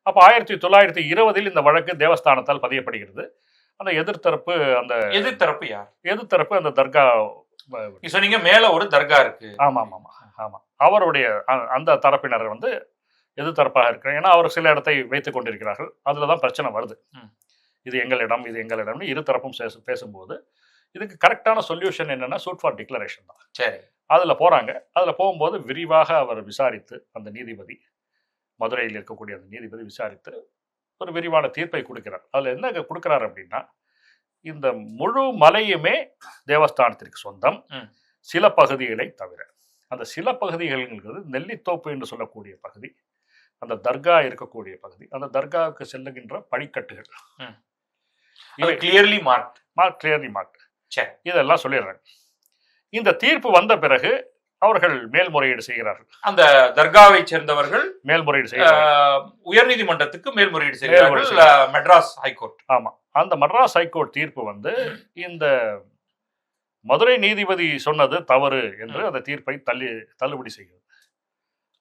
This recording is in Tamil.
அப்போ 1920 இந்த வழக்கு தேவஸ்தானத்தால் பதியப்படுகிறது. அந்த எதிர்த்தரப்பு யார்? எதிர்த்தரப்பு அந்த தர்கா சொன்னீங்க, மேல ஒரு தர்கா இருக்கு. ஆமா ஆமா ஆமா ஆமா, அவருடைய அந்த தரப்பினர் எதிர்த்தரப்பாக இருக்கிறாங்க. ஏன்னா அவர் சில இடத்தை வைத்துக் கொண்டிருக்கிறார்கள். அதுலதான் பிரச்சனை வருது. இது எங்களிடம் இரு தரப்பும் பேசும்போது இதுக்கு கரெக்டான சொல்யூஷன் என்னன்னா சூட் ஃபார் டிக்ளரேஷன் தான். சரி, அதுல போறாங்க. அதுல போகும்போது விரிவாக அவர் விசாரித்து, அந்த நீதிபதி, மதுரையில் இருக்கக்கூடிய அந்த நீதிபதி விசாரித்து ஒரு விரிவான தீர்ப்பை கொடுக்கிறார். அதுல என்ன கொடுக்கிறார் அப்படின்னா, இந்த முழு மலையுமே தேவஸ்தானத்திற்கு சொந்தம், சில பகுதிகளை தவிர. அந்த சில பகுதிகள்ங்கிறது நெல்லித்தோப்பு என்று சொல்லக்கூடிய பகுதி, அந்த தர்கா இருக்கக்கூடிய பகுதி, அந்த தர்காவுக்கு செல்லுகின்ற படிக்கட்டுகள் கிளியர்லி மார்க்ட், இதெல்லாம் சொல்லிடுறாங்க. இந்த தீர்ப்பு வந்த பிறகு அவர்கள் மேல்முறையீடு செய்கிறார்கள். அந்த தர்காவை சேர்ந்தவர்கள் மேல்முறையீடு செய்கிறார்கள், உயர்நீதிமன்றத்துக்கு மேல்முறையீடு செய்கிறார்கள், மெட்ராஸ் ஹைகோர்ட். ஆமா, அந்த மெட்ராஸ் ஹைகோர்ட் தீர்ப்பு இந்த மதுரை நீதிபதி சொன்னது தவறு என்று அந்த தீர்ப்பை தள்ளுபடி செய்கிறது.